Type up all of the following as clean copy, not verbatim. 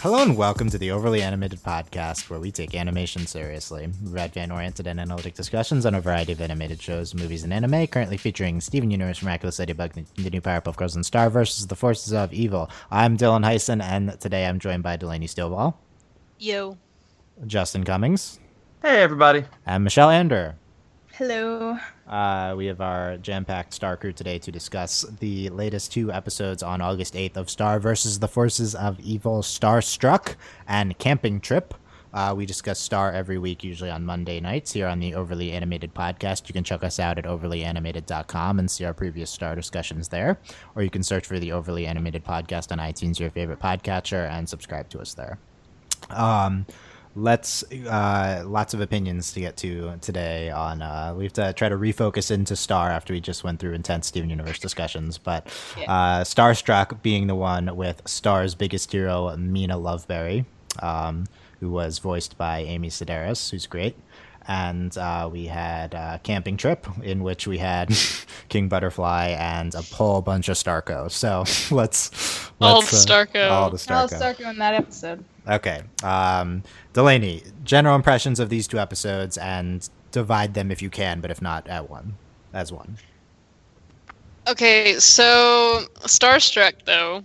Hello and welcome to the Overly Animated Podcast, where we take animation seriously. We provide fan-oriented and analytic discussions on a variety of animated shows, movies, and anime, currently featuring Steven Universe, Miraculous Ladybug, the new Powerpuff Girls, and Star versus the Forces of Evil. I'm Dylan Hysen, and today I'm joined by Delaney Stovall. Yo. Justin Cummings. Hey, everybody. And Michelle Anderer. Hello. We have our jam-packed Star crew today to discuss the latest two episodes on August 8th of Star versus the Forces of Evil, Starstruck, and Camping Trip. We discuss Star every week, usually on Monday nights here on the Overly Animated Podcast. You can check us out at overlyanimated.com and see our previous Star discussions there. Or you can search for the Overly Animated Podcast on iTunes, your favorite podcatcher, and subscribe to us there. Lots of opinions to get to today on we have to try to refocus into Star after we just went through intense Steven Universe discussions, but Starstruck being the one with Star's biggest hero, Mina Loveberry, who was voiced by Amy Sedaris, who's great. And we had Camping Trip, in which we had King Butterfly and a whole bunch of Starco. So let's all the Starco. All the Starco in that episode. Okay. Delaney, general impressions of these two episodes, and divide them if you can, but if not, as one. Okay, so Starstruck, though.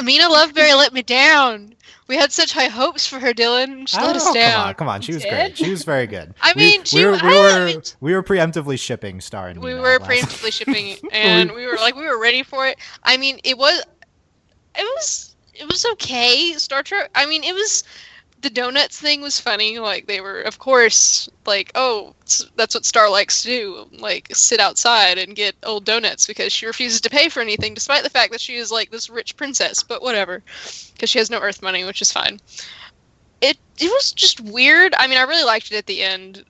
Mina Loveberry let me down. We had such high hopes for her, Dylan. She let us down. Come on. She was great. She was very good. I mean, we were preemptively shipping Star and Mina. We were preemptively shipping, and we were ready for it. I mean, it was okay. Star Trek. I mean, the donuts thing was funny. Like, they were, of course, like, oh, that's what Star likes to do. Like, sit outside and get old donuts because she refuses to pay for anything, despite the fact that she is, like, this rich princess. But whatever, because she has no Earth money, which is fine. It was just weird. I mean, I really liked it at the end.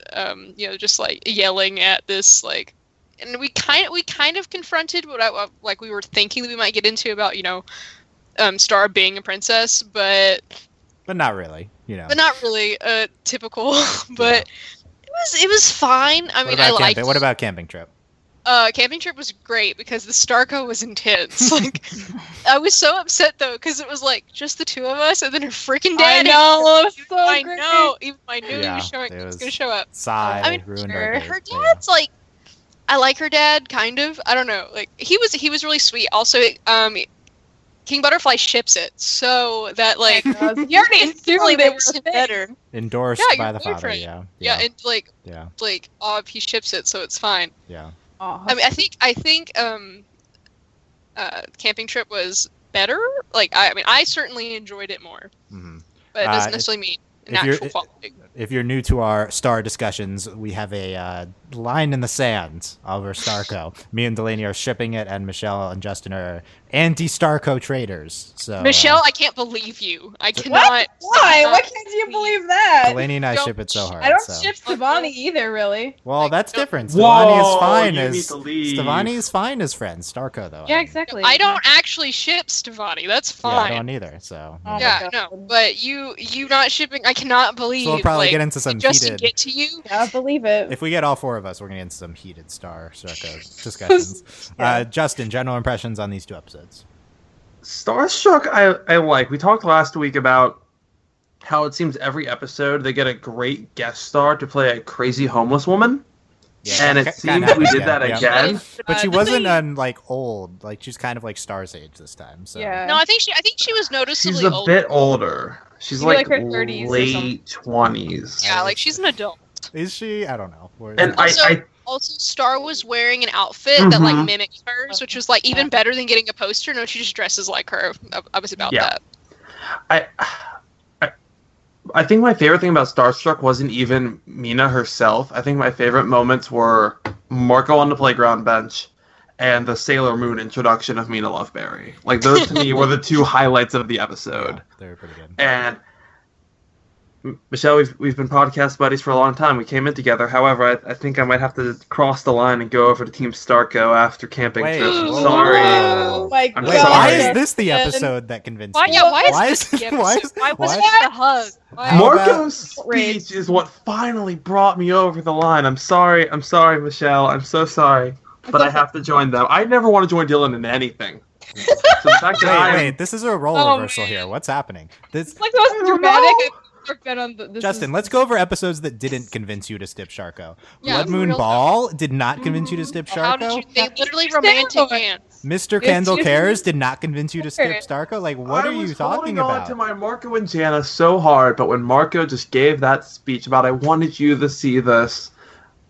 Just, like, yelling at this, like, and we kind of confronted what we were thinking that we might get into about, Star being a princess, but not really, But not really typical. But it was fine. I mean, I liked it. What about Camping Trip? Camping Trip was great because the Starco was intense. Like, I was so upset though because it was like just the two of us, and then her freaking dad. I know, it was so I great. know. Even I knew he was going to show up. I mean, ruined her dad's like. I like her dad, kind of. I don't know. Like, he was really sweet. Also, King Butterfly ships it, so that, like, you already assumed they were better. Endorsed by the father, yeah. And he ships it, so it's fine. Yeah. I mean, I think Camping Trip was better. Like, I certainly enjoyed it more. Mm-hmm. But it doesn't necessarily mean an actual quality. If you're new to our Star discussions, we have a line in the sand over Starco. Me and Delaney are shipping it, and Michelle and Justin are anti-Starco traders. So Michelle, I can't believe you. I cannot. What? Why? Why can't you believe that? Delaney and I ship it so hard. I don't ship Stovall either, really. Well, that's different. Stovall is fine as friends. Starco, though. Yeah, exactly. I don't actually ship Stevani. That's fine. Yeah, I don't either. So but you not shipping. I cannot believe. So we'll probably get into some heated. Get to you. Yeah, I believe it. If we get all four of us, we're gonna get into some heated Starco discussions. Justin, general impressions on these two episodes. Starstruck, I like. We talked last week about how it seems every episode they get a great guest star to play a crazy homeless woman. Yeah, and it seems we did that again. But she wasn't old. Like, she's kind of like Star's age this time. So. Yeah. No, I think she was noticeably She's a bit older. She's like her 30s late 20s. Yeah, like she's an adult. Is she? I don't know. And also, Star was wearing an outfit that like mimicked hers, which was like even better than getting a poster. No, she just dresses like her. I was about that. I think my favorite thing about Starstruck wasn't even Mina herself. I think my favorite moments were Marco on the playground bench and the Sailor Moon introduction of Mina Loveberry. Like, those to me were the two highlights of the episode. Yeah, they were pretty good. And Michelle, we've been podcast buddies for a long time. We came in together. However, I think I might have to cross the line and go over to Team Starco after Camping Trip. Sorry. Oh my God. Why is this the episode that convinced you? Why is this the hug? Marco's speech is what finally brought me over the line. I'm sorry, Michelle. I'm so sorry. But I have to join them. I never want to join Dylan in anything. So the fact that Wait, this is a role Oh, reversal man. here. What's happening? This Like the most dramatic I've ever been on. This Justin, is- let's go over episodes that didn't convince you to skip Sharko. Yeah, Blood Moon real Ball did not convince you to skip How did you? Sharko. They literally romantic dance. Mr. It's Kendall just- Cares did not convince you to skip Starko. Like, what I are you was talking holding on about? to my Marco and Jana so hard, but when Marco just gave that speech about I wanted you to see this,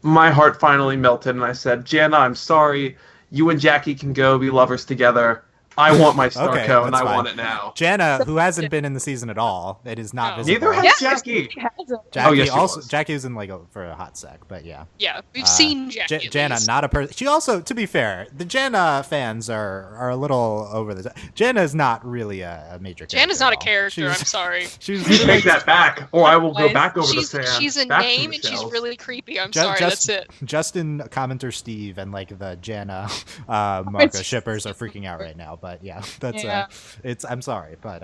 my heart finally melted, and I said, Jana, I'm sorry. You and Jackie can go be lovers together. I want my Starco, Okay, and that's I fine. want it now. Jana, who hasn't been in the season at all, it is not No. visible. Neither has Jackie. Jackie Oh, yes, she also was. Jackie was in like for a hot sec, but yeah. Yeah, we've seen Jackie. at Jana, least. not a person. She also, to be fair, the Jana fans are a little over the top. Jana is not really a major character. Jana's not a at all. character. I'm She's- sorry. She's Take that back, or I will go Guys, back over She's the sand. she's a back to name the and she's shells. really creepy. I'm Ju- sorry. just- That's it. Justin, commenter Steve, and like the Jana Marco shippers are freaking out right now. But yeah, that's Yeah. it's. I'm sorry, but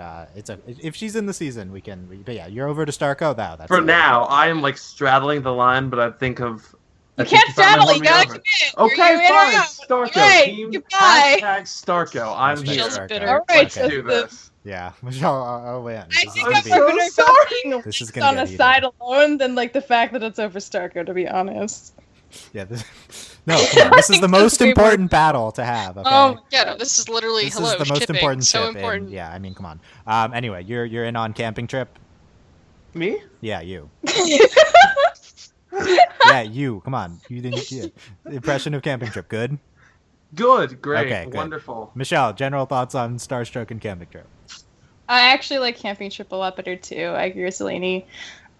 if she's in the season, but yeah, you're over to Starko. That's For it. now, I am like straddling the line, but I think of. You can't straddle. You gotta commit. Okay, You're in or fine. out. Starko. Right, Team goodbye. Starko. I'm Hashtag here. Michelle's Starko. bitter. All right, Let's so do the- this. Yeah, Michelle. Oh man, I this is think gonna I'm be. so better sorry. being This is on gonna the get heated. side alone than like the fact that it's over Starko. To be honest. Yeah. No, come on, this is the most Way more- important battle to have. Okay. Oh, Yeah, no, this is literally This hello is the most shipping. important So ship. and- important. yeah, I mean, come on. Anyway, you're in on camping trip. Me? Yeah, you. Yeah, you. Come on. You didn't. Yeah. Impression of camping trip. Good. Good. Great. Okay, good. Wonderful. Michelle, general thoughts on Starstruck and camping trip. I actually like camping trip a lot better too. I agree with Delaney.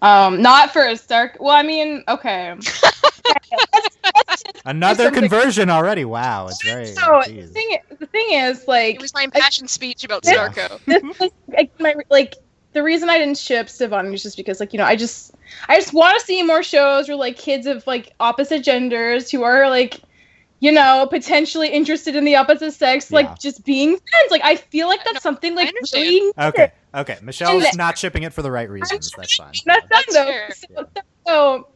Not for a Stark. Well, I mean, okay. Another something- conversion already. Wow, it's very. So Geez. the thing is, like, It was my impassioned speech about Yeah. Starko. this was like the reason I didn't ship Stovall is just because, like, I just want to see more shows where like kids of like opposite genders who are like, potentially interested in the opposite sex, Yeah. like just being friends. Like, I feel like that's No, something I like understand. really Okay. Michelle's And- not shipping it for the right reasons. That's fine. That's done That's though. fair. So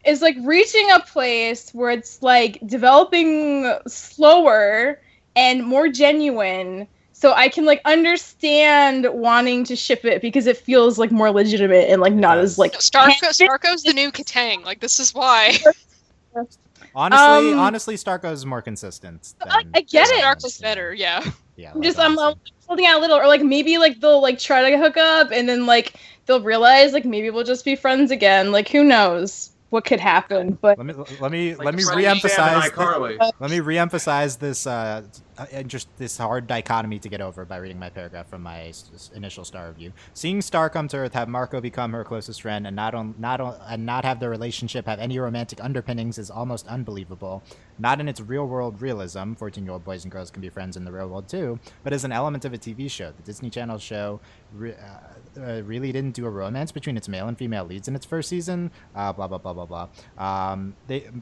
it's like reaching a place where it's like developing slower and more genuine. So I can like understand wanting to ship it because it feels like more legitimate and like not does. as like No, Starko's the new Katang. Like this is why. Honestly, Starko's more consistent. Than, I get it. Starko's better. Yeah. Yeah. I'm like, just I'm honestly. holding out a little, or like maybe like they'll like try to hook up and then like they'll realize like maybe we'll just be friends again. Like who knows what could happen? But Let me Like reemphasize. Sam and iCarly. Let me reemphasize this hard dichotomy to get over by reading my paragraph from my initial star review. Seeing Star come to Earth, have Marco become her closest friend, and not have their relationship have any romantic underpinnings is almost unbelievable. Not in its real-world realism, 14-year-old boys and girls can be friends in the real world too, but as an element of a TV show. The Disney Channel show really didn't do a romance between its male and female leads in its first season. Blah blah blah blah blah.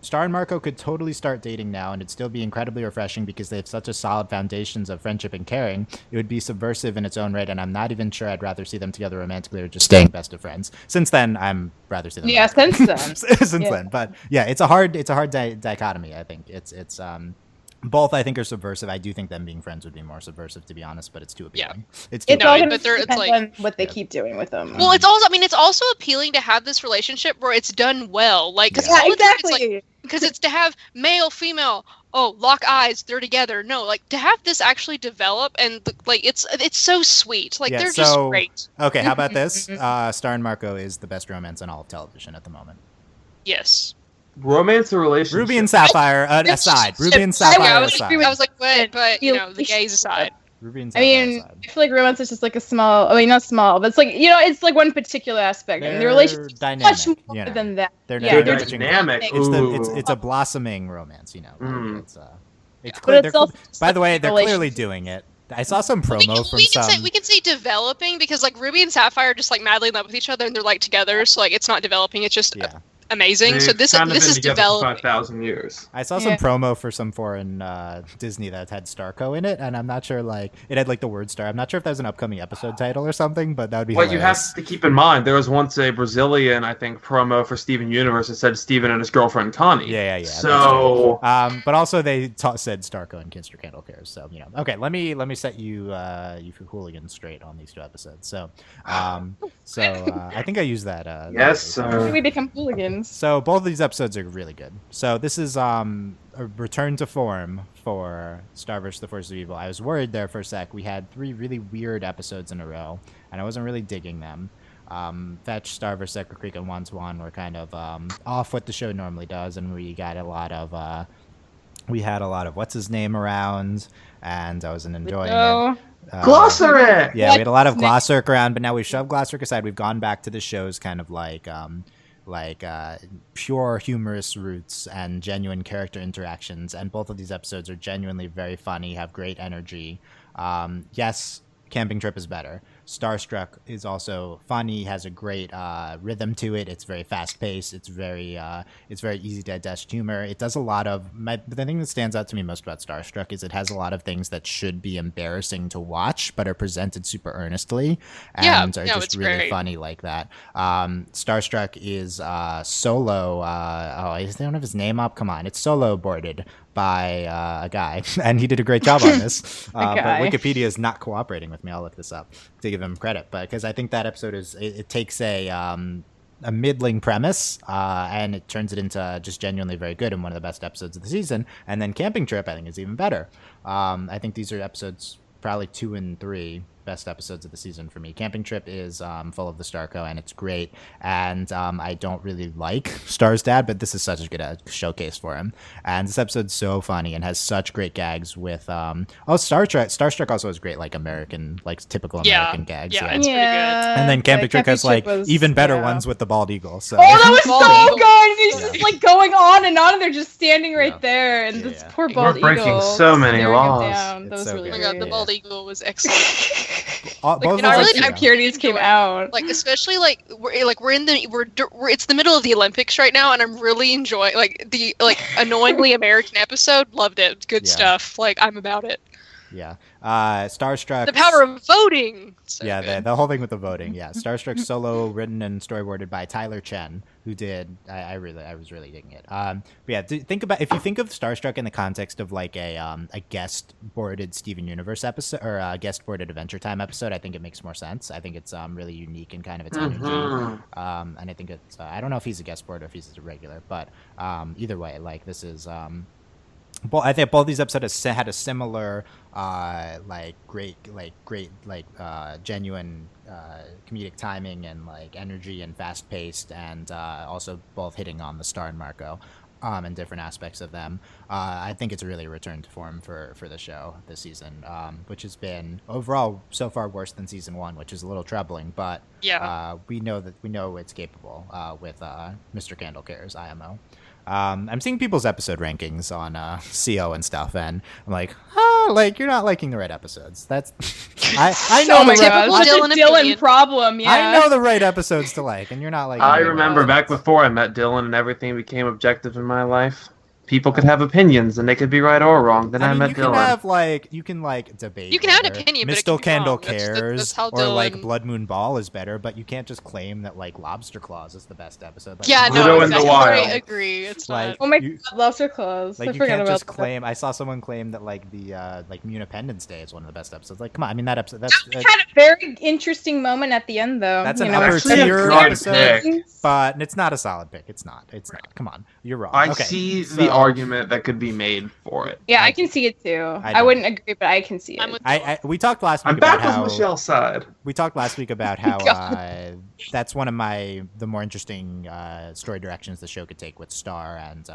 Star and Marco could totally start dating now, and it'd still be incredibly refreshing because they have such a solid foundations of friendship and caring. It would be subversive in its own right, and I'm not even sure I'd rather see them together romantically or just staying best of friends. Since then, I'm rather see them. yeah, since then. Since Yeah. then, but yeah, it's a hard dichotomy. I think it's both. I think are subversive. I do think them being friends would be more subversive, to be honest. But it's too appealing. It's too It's No, all appealing. gonna but they're- it's depend like- on what they Yeah. keep doing with them. Well, it's also. I mean, it's also appealing to have this relationship where it's done well. Like, cause Yeah. yeah, all the time it's exactly. like, because it's to have male, female. Oh, lock eyes, they're together. No, like to have this actually develop and like it's so sweet. Like Yeah, they're just so- great. Okay, how about this? Star and Marco is the best romance on all of television at the moment. Yes. Romance or relationship? Ruby and Sapphire aside. Ruby and I Sapphire would aside. agree with- I was like, but the gays aside. Ruby and I Sapphire mean, aside. I feel like romance is just like a small. I mean, not small, but it's like it's like one particular aspect, and the relationship is dynamic, much more you know. than that. They're Yeah, They're they're dynamic. it's a blossoming romance, you know. Mm. It's Yeah. clear, But it's also just by the way, like a they're clearly relationship. doing it. I saw some We promo can, from we can some. say we can say developing because like Ruby and Sapphire are just like madly in love with each other and they're like together. So like it's not developing. It's just Yeah. amazing. So this is developing. 5,000 years. I saw some promo for some foreign Disney that had Starco in it, and I'm not sure, like, it had, like, the word Star. I'm not sure if that was an upcoming episode title or something, but that would be hilarious. You have to keep in mind, there was once a Brazilian, I think, promo for Steven Universe that said Steven and his girlfriend Connie. Yeah. So... but also they said Starco and Mr. Candle Cares, so, you know. Okay, let me set you hooligans straight on these two episodes. So, I think I used that. Yes, sir. We become hooligans. So both of these episodes are really good. So this is a return to form for Star vs. the Forces of Evil. I was worried there for a sec. We had 3 really weird episodes in a row, and I wasn't really digging them. Fetch, Star vs. Echo Creek, and Wan Swan were kind of off what the show normally does, and we got a lot of what's his name around, and I wasn't enjoying it. Glossaric! Yeah, we had a lot of Glossaric around, but now we've shoved Glossaric aside. We've gone back to the show's kind of like pure humorous roots and genuine character interactions, and both of these episodes are genuinely very funny, have great energy. Yes, Camping Trip is better. Starstruck is also funny, has a great rhythm to it. It's very fast paced. It's very easy to digest humor. It does a lot of the thing that stands out to me most about Starstruck is it has a lot of things that should be embarrassing to watch, but are presented super earnestly and are just really great. Funny like that. Starstruck is solo. I don't have his name up. Come on, it's solo boarded by a guy, and he did a great job on this. But Wikipedia is not cooperating with me. I'll look this up to give him credit, but because I think that episode it takes a middling premise and it turns it into just genuinely very good and one of the best episodes of the season. And then Camping Trip, I think, is even better. I think these are episodes probably 2 and 3 best episodes of the season for me. Camping Trip is full of the Starco, and it's great. And I don't really like Star's dad, but this is such a good showcase for him. And this episode's so funny and has such great gags with Starstruck also has great like American, like typical American gags. Yeah, it's pretty good. And then Camping Trip has like even better ones with the bald eagle. So that was so good. He's just like going on, and they're just standing right there, and this poor bald eagle. We're breaking so many laws. That was so really good. Oh my god, the bald eagle was excellent. Impurities came out. Like especially it's the middle of the Olympics right now, and I'm really enjoying the annoyingly American episode. Loved it. Good stuff. Like I'm about it. Yeah. Starstruck. The power of voting. So the whole thing with the voting. Yeah. Starstruck solo written and storyboarded by Tyler Chen, who did. I was really digging it. But yeah, if you think of Starstruck in the context of like a guest boarded Steven Universe episode or a guest boarded Adventure Time episode, I think it makes more sense. I think it's really unique in kind of its energy. And I think it's. I don't know if he's a guest board or if he's a regular, but either way, like this is. I think both these episodes had a similar, genuine comedic timing and like energy and fast paced, and also both hitting on the Star and Marco, and different aspects of them. I think it's really a return to form for the show this season, which has been overall so far worse than season 1, which is a little troubling. But we know it's capable with Mr. Candle Cares IMO. I'm seeing people's episode rankings on CO and stuff, and I'm like, you're not liking the right episodes. That's I know the Dylan problem. Yeah, I know the right episodes to like, and you're not liking. I remember back before I met Dylan and everything became objective in my life. People could have opinions, and they could be right or wrong. Then I met Dylan. You can debate. You can have an opinion, but Mr. Candle Cares that's or like Blood Moon Ball is better, but you can't just claim that like Lobster Claws is the best episode. Like, I agree. It's like, oh my God, Lobster Claws. Like, you can't just claim. I saw someone claim that like the Munipendence Day is one of the best episodes. Like, come on, I mean that episode. Had a very interesting moment at the end, though. That's an upper tier episode, but it's not a solid pick. It's not. Come on, you're wrong. I see the argument that could be made for it. Yeah, I can see it too. I wouldn't agree, but I can see it. We talked last week I'm about back how with Michelle's side. We talked last week about how that's one of the more interesting story directions the show could take with Star and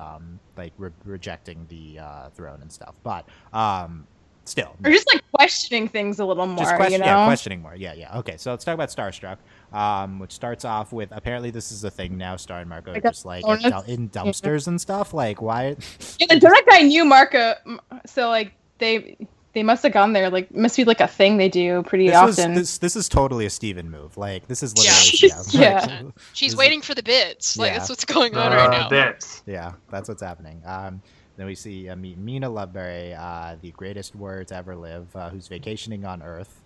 rejecting the throne and stuff. But still, or just like questioning things a little more. Questioning more. Yeah. Okay, so let's talk about Starstruck. Which starts off with apparently this is a thing now. Star and Marco are just like in dumpsters and stuff. Like why? Yeah, the donut guy knew Marco, so like they They must have gone there. Like, must be like a thing they do pretty This often. this is totally a Steven move. Like, this is literally Yeah. She's This waiting for the bits. Like, Yeah. that's what's going on right now. Bits. Yeah, that's what's happening. Then we see meet Mina Loveberry, the greatest warrior to ever live, who's vacationing on Earth.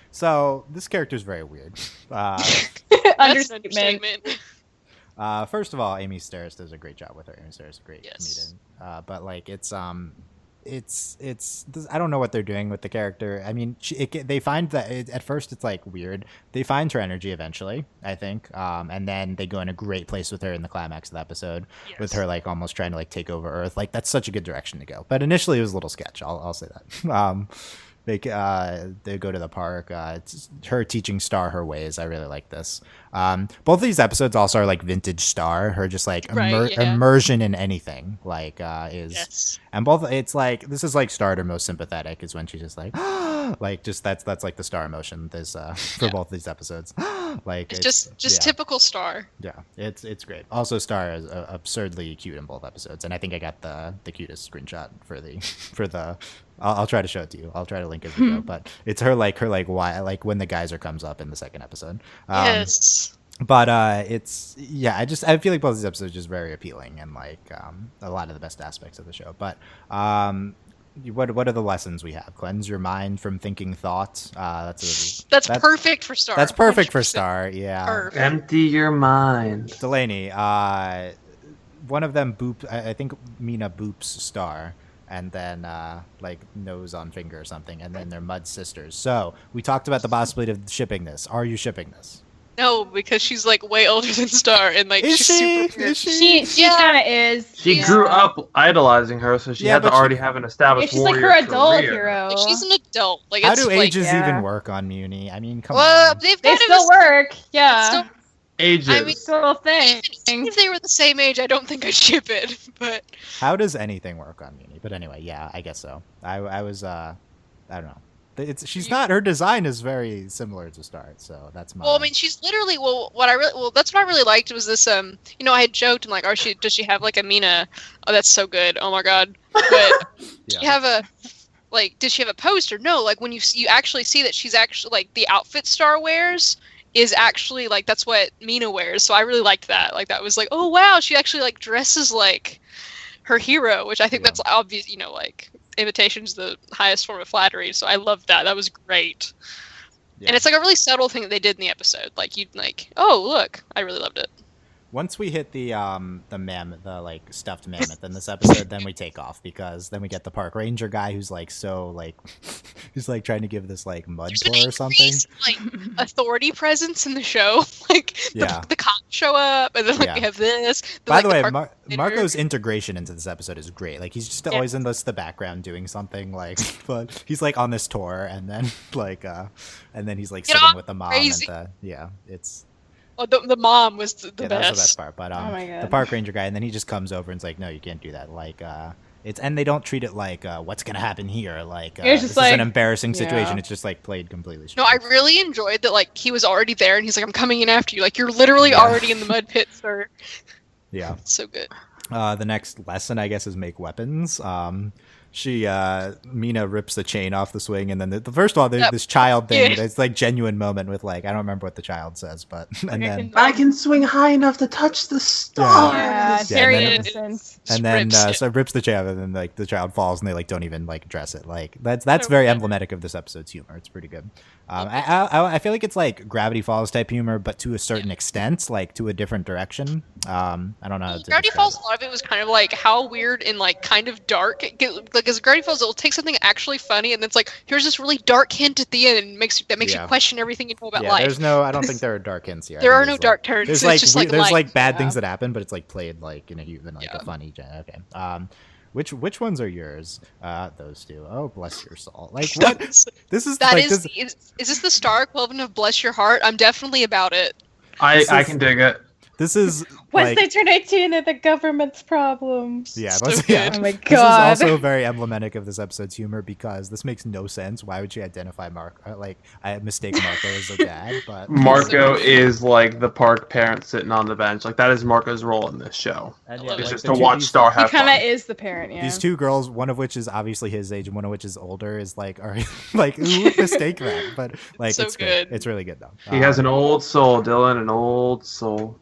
So this character is very weird. That's an Understatement. understatement. First of all, Amy Starris does a great job with her. Amy Starris is a great Yes. comedian. But like, it's I don't know what they're doing with the character. I mean, they find that at first it's like weird. They find her energy eventually, I think, and then they go in a great place with her in the climax of the episode, with her like almost trying to like take over Earth. Like, that's such a good direction to go. But initially it was a little sketch. I'll say that. They go to the park. It's her teaching Star her ways. I really like this. Both of these episodes also are like vintage Star. Her just like Right, yeah. immersion in anything is. Yes. And both, it's like, this is like Star to most sympathetic is when she's just like, like, just that's like the Star emotion. There's for both of these episodes. Like, It's just typical Star. Yeah, it's great. Also, Star is absurdly cute in both episodes, and I think I got the cutest screenshot for the. I'll try to show it to you. I'll try to link it video, but it's her why, like when the geyser comes up in the second episode. Yes. But it's I feel like both these episodes are just very appealing and like a lot of the best aspects of the show. But what are the lessons we have? Cleanse your mind from thinking thoughts. That's perfect for Star. That's perfect for 100%. Star. Yeah. Perfect. Empty your mind. Delaney, one of them I think Mina boops Star, and then like nose on finger or something, and then they're Mud sisters. So we talked about the possibility of shipping this. Are you shipping this? No, because she's like way older than Star, and like Is she's she? super weird. Is she? She kind of is. She grew up idolizing her, so she had to but already have an Yeah, established she's like warrior her adult career. hero. Like, she's an adult. Like, How it's do like, ages yeah. even work on Muni? I mean, come well, on. they've They kind still of work. Yeah. still- Ages. I mean, Still a thing. even if they were the same age, I don't think I'd ship it. But How does anything work on Muni? But anyway, yeah, I guess so. I was I don't know. She's not. Her design is very similar to Star, so that's my. well, I mean, she's literally that's what I really liked was this. I had joked and like, does she have like a Mina? Oh, that's so good. Oh my god. But Yeah. you have a like, did she have a poster? No. Like when you actually see that she's actually like the outfit Star wears is actually like that's what Mina wears. So I really liked that. Like that was like, oh wow, she actually like dresses like her hero, which I think that's obvious. Like imitation's the highest form of flattery. So I loved that. That was great. Yeah. And it's like a really subtle thing that they did in the episode. Like you'd like, oh look, I really loved it. Once we hit the mammoth, the like stuffed mammoth in this episode, then we take off because then we get the park ranger guy who's like who's like trying to give this like mud There's an tour or something. increased, like authority presence in the show. Like Yeah. the cops show up, and then like Yeah. we have this. By the way, park ranger. Marco's integration into this episode is great. Like he's just always in the background doing something. Like, but he's like on this tour, and then and then he's like Get sitting off, with the mom. crazy. It's. Oh, the mom was the Yeah, that was the best best. part. But Oh my God. the park ranger guy, and then he just comes over and is like, "No, you can't do that." Like, and they don't treat it like what's gonna happen here. Like, It's just this is like- an embarrassing situation. yeah. It's just like played completely No, straight. I really enjoyed that. Like he was already there, and he's like, "I'm coming in after you." Like you're literally Yeah. already in the mud pit, sir. Yeah. So good. The next lesson, I guess, is make weapons. Mina rips the chain off the swing, and then the first of all, there's Yep. this child thing. Yeah. It's like genuine moment with like I don't remember what the child says, but and then I can swing high enough to touch the stars. Yeah, it's Yeah, very and then- innocent. and then rips it. so it rips the chain, and then like the child falls, and they like don't even like address it. Like that's So very good. emblematic of this episode's humor. It's pretty good. I feel like it's like Gravity Falls type humor, but to a certain extent, like to a different direction. I don't know. How to Gravity describe Falls, it. a lot of it was kind of like how weird and like kind of dark. Like as Gravity Falls, it'll take something actually funny, and then it's like here's this really dark hint at the end, and that makes Yeah. you question everything you know about Yeah, life. there's no. I don't think there are dark hints here. I There think are no there's, dark like, turns. There's It's like just, like, there's light. like bad Yeah. things that happen, but it's like played like in a Yeah. funny. Okay. Which ones are yours? Those two. Oh, bless your soul. Like what? This is That like is, this. is this the Star equivalent of Bless Your Heart? I'm definitely about it. I This is- can dig it. This is Once like, they turn 18, it's the government's problems. yeah, So let's- good. yeah. Oh my This is god. also very emblematic of this episode's humor because this makes no sense. Why would she identify I mistake Marco as a dad, but Marco is like the park parent sitting on the bench. Like that is Marco's role in this show. and yeah, It's like, just the to two- watch these- Star He have kind fun. of is the parent, yeah. These two girls, one of which is obviously his age and one of which is older, is like, are like, who would mistake that? But like, So it's great. good. It's really good though. He has an old soul, Dylan, an old soul.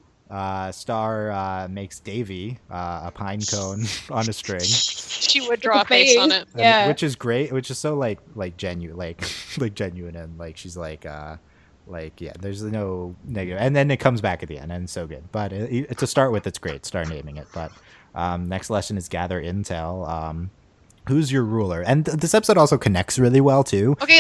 Star makes Davy a pine cone on a string, She would With draw the a face on face. it. and- Yeah. which is great, which is so like genuine, like genuine, and like she's like yeah, there's no negative, and then it comes back at the end, and it's so good. But to start with, it's great. Start naming it. But next lesson is gather intel. Who's your ruler? And this episode also connects really well too. Okay,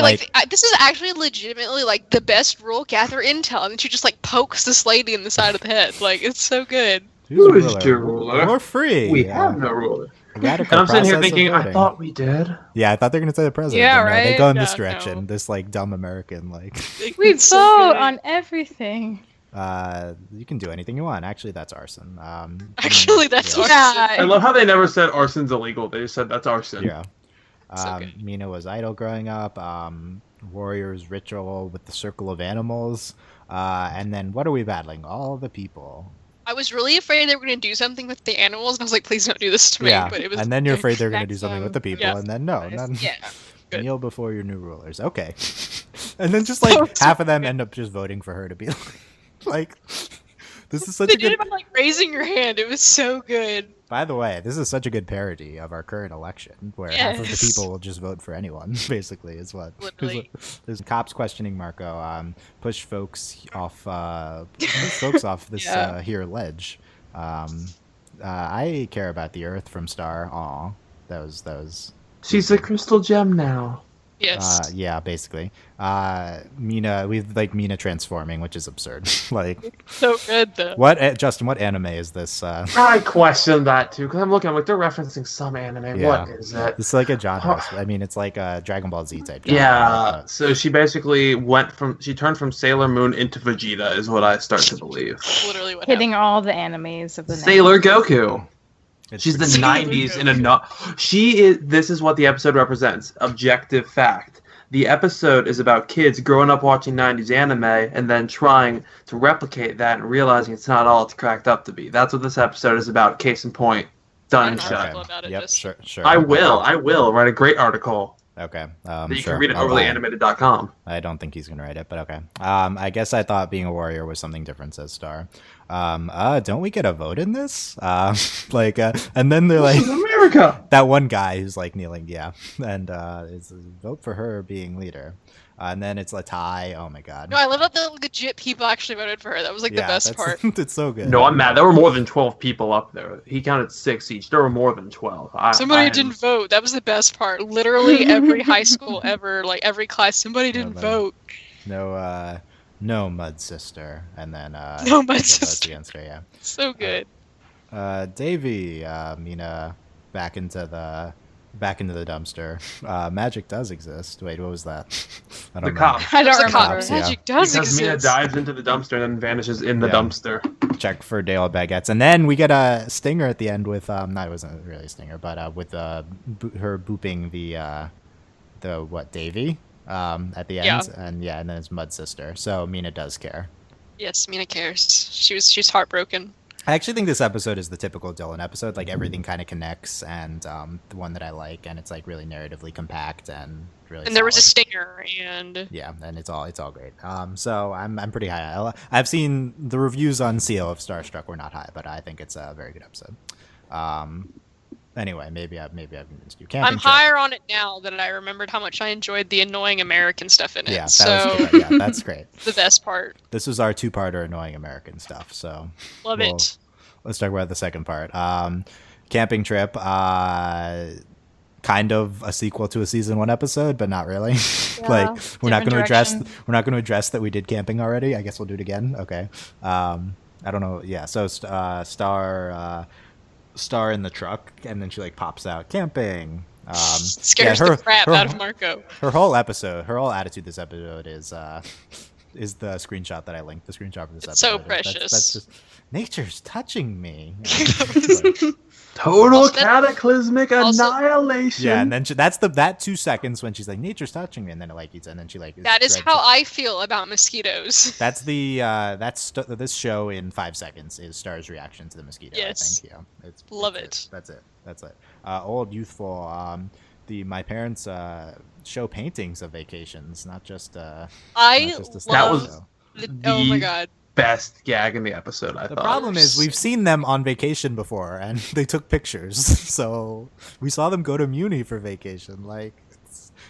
this is actually legitimately like the best rule. Gather intel, and then she just like pokes this lady in the side of the head. Like it's so good. Who is your ruler? We're free. We have no ruler. Radical And I'm sitting here process of thinking, I voting. thought we did. Yeah, I thought they were gonna say the president. Yeah, but no, They right? go in this Yeah, direction. no. This like dumb American like. We It's so vote good. on everything. You can do anything you want. Actually, that's arson. Actually, that's yeah. arson. I love how they never said arson's illegal. They just said that's arson. Yeah. So good. Mina was idle growing up. Warriors ritual with the circle of animals. And then what are we battling? All the people. I was really afraid they were going to do something with the animals, and I was like, please don't do this to me. Yeah. But it was And then you're afraid they're going to do Next something with the time. people, Yeah. and then no, none. Yeah. Good. Kneel before your new rulers. Okay. And then just like So half of them end up just voting for her to be like this is such They a did good it by like raising your hand. It was so good. By the way, this is such a good parody of our current election, where half of the Yes. people will just vote for anyone. Basically, is what. Literally. There's cops questioning Marco. Push folks off. Push folks off this Yeah. here ledge. I care about the Earth from Star. Aw, that was. She's a crystal gem now. Yes. Yeah, basically. Mina, we've like Mina transforming, which is absurd. Like, So good though. Justin? What anime is this? I question that too because I'm looking. I'm like they're referencing some anime. Yeah. What is it? It's like a genre. I mean, it's like a Dragon Ball Z type. Genre, Yeah. but- So she basically she turned from Sailor Moon into Vegeta, is what I start to believe. Literally what Hitting all the animes of the night. Sailor Goku. It's She's the pretty- Sailor 90s in Goku. She is. This is what the episode represents. Objective fact. The episode is about kids growing up watching 90s anime and then trying to replicate that and realizing it's not all it's cracked up to be. That's what this episode is about. Case in point. Done and Okay. shut. article about it, Yep, just- sure. I will write a great article Okay. that you Sure. can read at I'll buy it. overlyanimated.com. I don't think he's gonna write it, but okay. I guess I thought being a warrior was something different, says Star. Don't we get a vote in this? And then they're like, This is America. that one guy who's like kneeling, yeah, and it's vote for her being leader. And then it's a tie. Oh my god. No, I love that the legit people actually voted for her. That was like the best part. It's so good. No, I'm mad. There were more than 12 people up there. He counted 6 each. There were more than 12. Somebody didn't vote. That was the best part. Literally every high school ever, like every class, somebody didn't no. vote. No mud sister, and then No Mud votes Sister. against her. Yeah. So good. Davy, Mina, back into the dumpster. Magic does exist. Wait, what was that? I The don't cop. I don't There's a cop. remember. Yeah. Magic does Because Mina exist. dives into the dumpster and then vanishes in the Yeah. dumpster. check for Dale baguettes, and then we get a stinger at the end with no, it wasn't really a stinger, but with her booping the Davy at the end, and then it's Mud Sister. So Mina does care. Yes, Mina cares. She's heartbroken. I actually think this episode is the typical Dylan episode. Like everything kind of connects, and the one that I like, and it's like really narratively compact and really. And there was a solid. stinger, and Yeah, and it's all great. So I'm pretty high. I've seen the reviews on CO of Starstruck were not high, but I think it's a very good episode. Anyway, maybe I've convinced you. I'm higher on it now that I remembered how much I enjoyed the annoying American stuff in it. Yeah, so yeah, that's great. the best part. This was our two-parter annoying American stuff. So Love it. Let's talk about the second part. Camping trip. Kind of a sequel to a season 1 episode, but not really. Like we're not going to address that we did camping already. I guess we'll do it again. Okay. I don't know. Yeah. So Star in the truck, and then she like pops out camping. Scares the crap out of Marco. Her whole attitude this episode is is the screenshot that I linked. The screenshot for this It's so episode. precious. That's just nature's touching me. Total Also, that- cataclysmic also- annihilation. Yeah, and then that's that 2 seconds when she's like, "Nature's touching me," and then it like eats, and then she like. That is dreads how it. I feel about mosquitoes. That's the this show in 5 seconds is Star's reaction to the mosquito. Yes. I think it's Love it's it. That's it. Old youthful. My parents show paintings of vacations, not just. I not just a That love. was Oh my the god. best gag in the episode, I The thought. problem is we've seen them on vacation before, and they took pictures. So we saw them go to Muni for vacation. Like,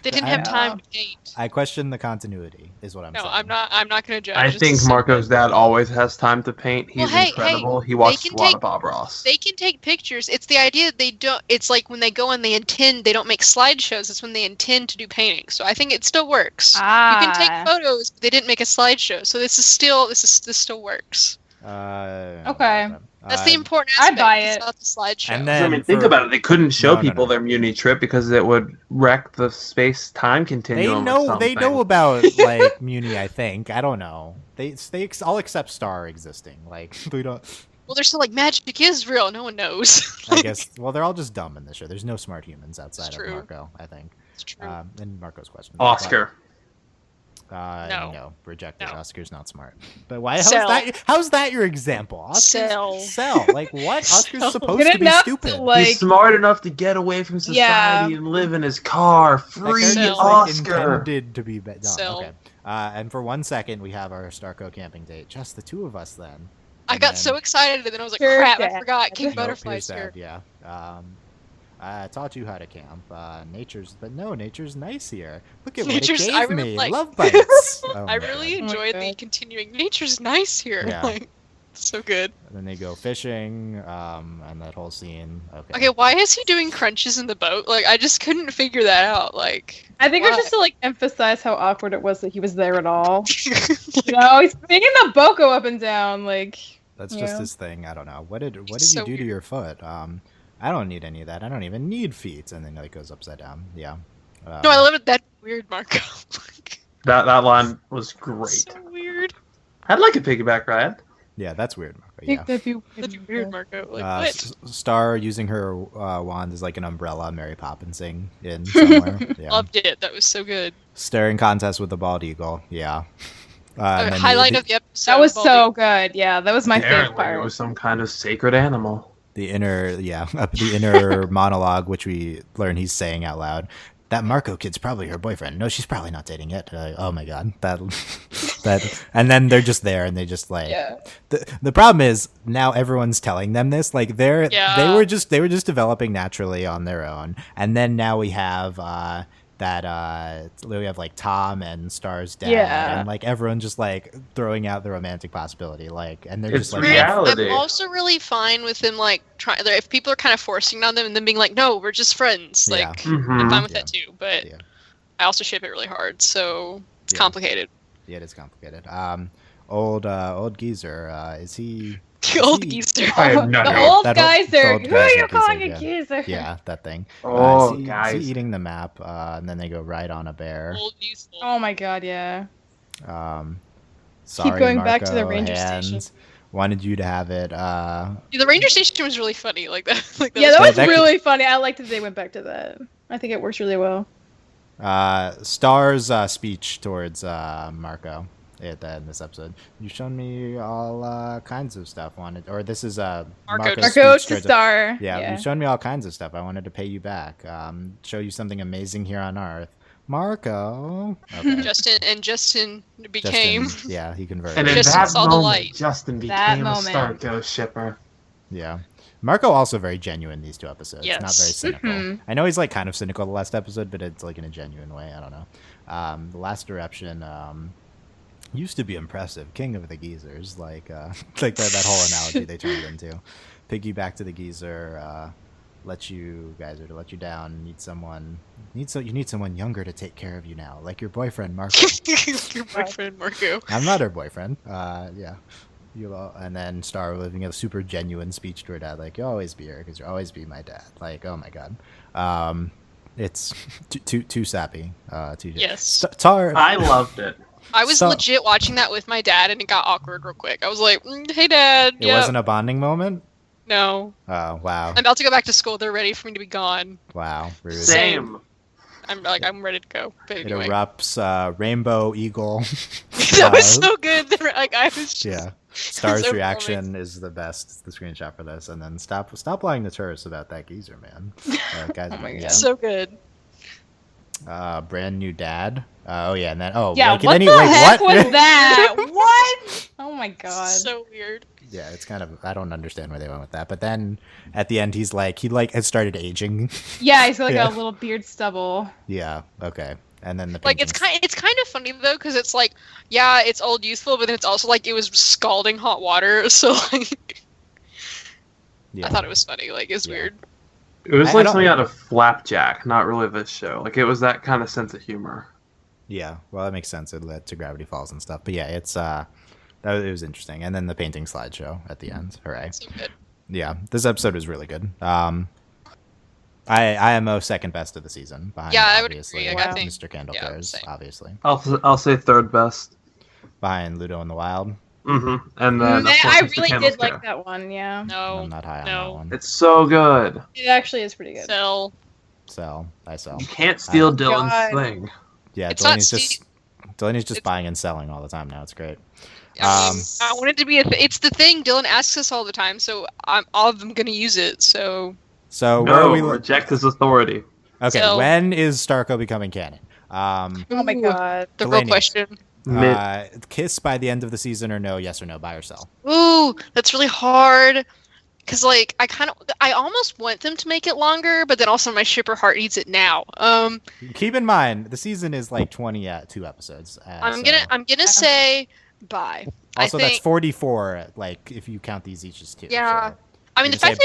They didn't I- have time to paint. I question the continuity. Is what I'm No, saying. I'm not going to judge. I It's think just- Marco's dad always has time to paint. He's Well, hey, incredible. He they watches can a lot take- of Bob Ross. They can take pictures. It's the idea that they don't. It's like when they go and they don't make slideshows. It's when they intend to do paintings. So I think it still works. You can take photos, but they didn't make a slideshow. So this still works. Okay. That's the important I'd aspect. buy It's it. not the slideshow. And I then mean, think for- about it. They couldn't show No, people their Muni trip because it would wreck the space-time They continuum. or know. They know something. about like Muni. I think. I don't know. They all accept Star existing. Like we don't. Well, they're still like magic is real. No one knows. I guess. Well, they're all just dumb in this show. There's no smart humans outside of true. Marco. I think. It's true. And Marco's question. Oscar. No. Rejected. No. Oscar's not smart. But why? Cell. How's that your example? Oscar's, Cell. Like what? Oscar's Cell. supposed Good to be enough stupid. to, like, He's smart enough to get away from society Yeah. and live in his car. That Free character's, Cell. like, Oscar. intended to be dumb. Cell. Okay. And for 1 second, we have our Starco camping date. Just the two of us then. I And got then- so excited, and then I was like, Sure, "Crap! I Dad. forgot. King Nope, Butterfly's here's here." Dad, yeah. I taught you how to camp. Nature's nice here. Look at what Nature's- it I gave really me. like- Love bites. Oh I my really God. Oh my enjoyed the God. continuing. Nature's nice here. Yeah. Like, so good. And then they go fishing, and that whole scene. Okay. Okay, why is he doing crunches in the boat? Like, I just couldn't figure that out. Like, I think it was why? just to like emphasize how awkward it was that he was there at all. You know, he's making the boat go up and down. Like, That's yeah. just his thing. I don't know. What did So you do to weird. your foot? I don't need any of that. I don't even need feet. And then it goes upside down. Yeah. no, I love it. That's weird, Marco. Like, That line was great. so weird. I'd like a piggyback ride. Yeah, that's weird. Marco. I think Yeah. that'd be That's weird, Marco. Like, Uh, what? Star using her wand as like an umbrella, Mary Poppinsing in somewhere. Yeah. Loved it. That was so good. Staring contest with the bald eagle. Yeah. And then Highlight of the episode. That was Baldy. so good. Yeah, that was my favorite Apparently, it part. was some kind of sacred animal. the inner monologue, which we learn he's saying out loud. That Marco kid's probably her boyfriend. No, she's probably not dating yet. Oh my god, that, and then they're just there, and they just like. Yeah. The problem is now everyone's telling them this. Like they Yeah. were just developing naturally on their own, and then now we have we have like Tom and Star's dad, Yeah. and like everyone just like throwing out the romantic possibility, like, and they're It's just like, reality. I'm also really fine with them, like, trying. If people are kind of forcing it on them and then being like, "No, we're just friends," Yeah. like, Mhm. I'm fine with Yeah. that too. But Yeah. I also ship it really hard, so it's Yeah. complicated. Yeah, it is complicated. Old geezer. Is he? The old he- geezer. I have no The idea. old That old- geyser. the old Who are you geyser calling geezer, a geezer? Yeah, that thing. Oh, is guys. he eating the map? And then they go right on a bear. Old useful. Oh my god, yeah. Sorry, going back to the Marco, ranger hands. station. Wanted you to have it. Yeah, the ranger station was really funny, like that. Like Yeah, that was that could- really funny. I liked that they went back to that. I think it works really well. Star's speech towards Marco at the end of this episode. You've shown me all kinds of stuff. This is Marco's Marco speech to towards- Star. Yeah, you've shown me all kinds of stuff. I wanted to pay you back. Show you something amazing here on Earth. Marco. Okay. Justin became. Justin, yeah, he converted. And in Just that saw the moment, light. Justin That became a moment. Starco shipper. Yeah. Marco also very genuine these two episodes. Yes. Not very cynical. Mhm. I know he's like kind of cynical the last episode, but it's like in a genuine way. I don't know. The Last Eruption used to be impressive. King of the geezers. Like that whole analogy they turned it into. Piggyback to the geezer. Let you down. You need someone younger to take care of you now. Like your boyfriend, Marco. Your boyfriend, Marco. I'm not her boyfriend. Yeah. And then Star living a super genuine speech to her dad, like, you'll always be here because you'll always be my dad. Like, oh my god. It's too sappy. Yes. Tar. I loved it. I was So- legit watching that with my dad, and it got awkward real quick. I was like, "Hey, Dad." It wasn't a bonding moment? No. Oh, wow. I'm about to go back to school. They're ready for me to be gone. Wow. Rude. Same. I'm ready to go. But It anyway, erupts, Rainbow Eagle. that was so good. Like I was just, Yeah. Star's so reaction is the best. The screenshot for this, and then stop lying to tourists about that geezer, man. Guys, Oh my God. so good. Brand new dad. Oh yeah, and then Yeah, like, what then the heck what? was that? What? Oh my god. So weird. Yeah, it's kind of, I don't understand where they went with that. But then at the end, he has started aging. Yeah, he's got like Yeah. a little beard stubble. Yeah. Okay. And then the Like it's paintings- kind of funny though, because it's like, yeah, it's old youthful, but then it's also like it was scalding hot water. So like, Yeah. I thought it was funny. Like it's Yeah. weird. It was I like don't- something out of Flapjack, not really this show. Like it was that kind of sense of humor. Yeah, well, that makes sense. It led to Gravity Falls and stuff. But yeah, it was interesting. And then the painting slideshow at the end. Hooray! So good. Yeah, this episode was really good. IMO second best of the season. Behind, Yeah, I would obviously, agree. Like, I think- Mr. Candle yeah, Cares, same. obviously. I'll say third best. Behind Ludo in the Wild. Mm-hmm. And then of course, I Mr. really Candle's did like Care. that one, yeah. No. I'm not high on no. that one. It's so good. It actually is pretty good. Sell. I sell. You can't steal Oh, Dylan's God. thing. Yeah, It's not Delaney's just it's- buying and selling all the time now. It's great. I mean, I want it to be it's the thing. Dylan asks us all the time, so I'm all of them gonna use it. So So where are No, we? reject his authority. Okay, So- when is Starco becoming canon? Oh my Ooh, god. the Delaney. real question. Kiss by the end of the season or no? Yes or no? Buy or sell? Ooh, that's really hard. Cause like I almost want them to make it longer, but then also my shipper heart needs it now. Keep in mind the season is like 22 episodes. I'm so- gonna say bye. Also, I think, that's 44. Like if you count these each as two. Yeah. so- I mean, You the say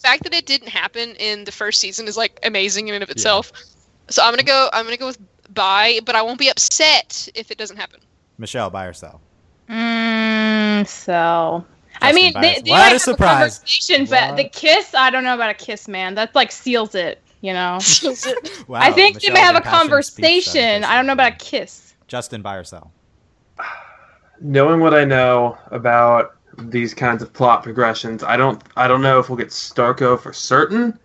fact that it didn't happen in the first season is like amazing in and of itself. So I'm gonna go with bye, but I won't be upset if it doesn't happen. Michelle, buy or sell? So. I mean, Justin, they bias. might What a have surprise. a conversation, but What? the kiss, I don't know about a kiss, man. That like seals it, you know. Wow, I think they Michelle's may have a impassioned speech on conversation. this. I don't know about a kiss. Justin, buy or sell? Knowing what I know about these kinds of plot progressions, I don't know if we'll get Starco for certain,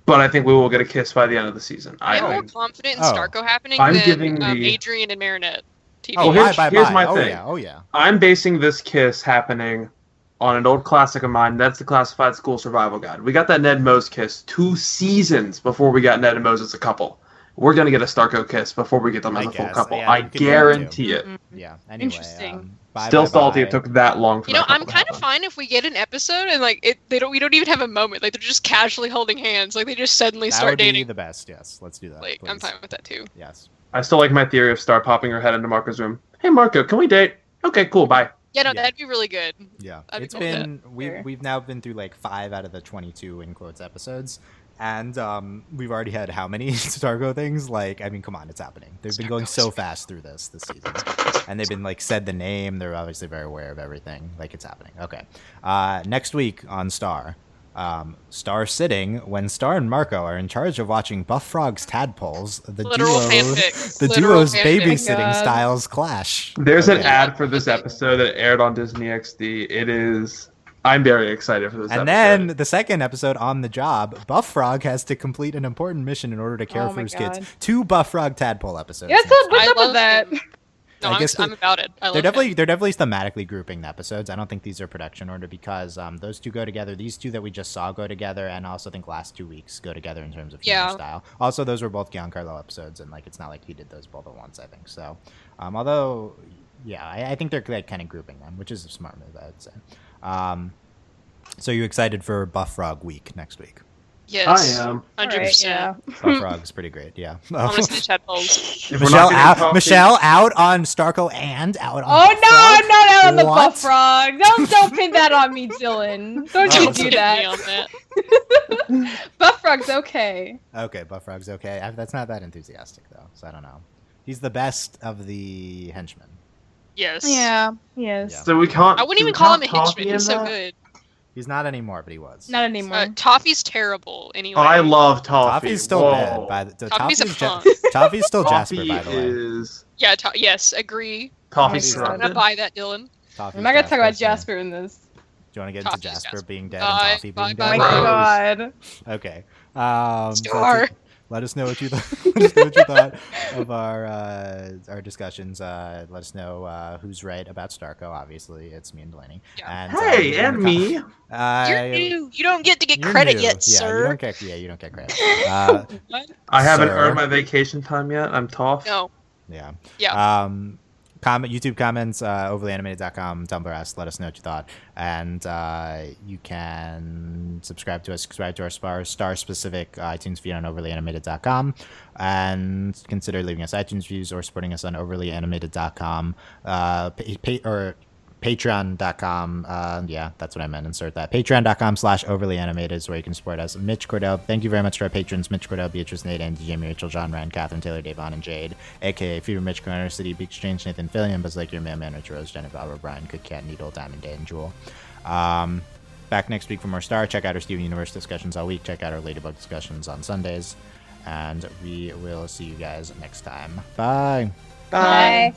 but I think we will get a kiss by the end of the season. I'm more think. confident in Oh. Starco happening I'm than giving the- Adrian and Marinette. TV. Oh, here's- bye. here's my oh thing. yeah, oh yeah. I'm basing this kiss happening on an old classic of mine. That's the Classified School Survival Guide. We got that Ned Mose kiss 2 seasons before we got Ned and Mose as a couple. We're gonna get a Starco kiss before we get them as I a full guess. couple. Yeah, I you could do that, guarantee it. Yeah. Anyway, Interesting. Bye, Still bye, salty bye. it took that long for You know, that I'm couple to kind of happen. fine if we get an episode and like we don't even have a moment. Like they're just casually holding hands. Like they just suddenly That start would be dating. the best. Yes, let's do that. Like I'm please. fine with that too. Yes. I still like my theory of Star popping her head into Marco's room. Hey Marco, can we date? Okay, cool, bye. Yeah, no, Yeah. that'd be really good. Yeah, I'd be it's cool with been Sure. we've now been through like 5 out of the 22 in quotes episodes, and we've already had how many Stargo things? Like, I mean, come on, it's happening. They've been going so fast through this season, and they've been like said the name. They're obviously very aware of everything. Like it's happening. Okay, next week on Star. Star sitting when Star and Marco are in charge of watching Buff Frog's tadpoles. The Literal duo, fanfic. the Literal duo's fanfic. babysitting God. styles clash. There's an Okay. ad for this episode that aired on Disney XD. It is. I'm very excited for this And episode. then the second episode on the job, Buff Frog has to complete an important mission in order to care Oh for my his kids. God. 2 Buff Frog tadpole episodes. What's next up? What's I up love with that? him. No, I guess I'm about it. I love They're him. definitely thematically grouping the episodes. I don't think these are production order because those 2 go together. These 2 that we just saw go together, and I also think last 2 weeks go together in terms of humor Yeah. style. Also, those were both Giancarlo episodes, and like it's not like he did those both at once. I think so. Although, yeah, I think they're like kind of grouping them, which is a smart move, I would say. So you excited for Buff Frog week next week? Yes. I am. 100%. Yeah. Buff Frog's pretty great. Yeah. Honestly, tadpoles. If we're not getting coffee- Michelle out on Starco and out on. Oh Buff no, Frog? I'm not out on the What? Buff Frog. Don't pin that on me, Dylan. Don't Oh, you Don't do get me that. on that. Buff Frog's okay. Okay, Buff Frog's okay. That's not that enthusiastic though, so I don't know. He's the best of the henchmen. Yes. Yeah. Yes. Yeah. So we can't. I wouldn't do we even call him a count coffee henchman. in He's so that? good. He's not anymore, but he was. Not anymore. Toffee's terrible. Anyway, I love Toffee. Toffee's still Whoa. bad. Toffee's a punk. Toffee's still Toffee Jasper, by the way. is Yeah. Yes. Agree. Toffee's Oh my God. I'm gonna surrounded. buy that, Dylan. Toffee's I'm not gonna talk about yeah. Jasper in this. Do you want to get into Toffee's Jasper Jasper. being dead Bye, and Toffee bye, being bye, Oh my dead? bye. god. Okay. Star. Let us know what you thought of our discussions. Let us know who's right about Starco. Obviously, it's me and Delaney. Yeah. And, Hey, and me. You're new. You don't get to get you're credit new. yet, Yeah, sir. you don't get credit. What? I haven't Sir. earned my vacation time yet. I'm tough. No. Yeah. Yeah. YouTube comments, overlyanimated.com, Tumblr us, let us know what you thought. And you can subscribe to our star-specific iTunes feed on overlyanimated.com. And consider leaving us iTunes reviews or supporting us on overlyanimated.com. Or patreon.com. Yeah, that's what I meant. Insert that. Patreon.com/overlyanimated is where you can support us. Mitch Cordell. Thank you very much to our patrons: Mitch Cordell, Beatrice, Nate, Andy, Jamie, Rachel, John, Ryan, Catherine, Taylor, Davon, and Jade, aka Fever, Mitch, Corner City, Beak Exchange, Nathan, Fillion, Buzz Lightyear, Mailman, Rich Rose, Jennifer, Albert, Brian, Good Cat, Needle, Diamond, Day, and Jewel. Back next week for more Star. Check out our Steven Universe discussions all week. Check out our Ladybug discussions on Sundays. And we will see you guys next time. Bye. Bye.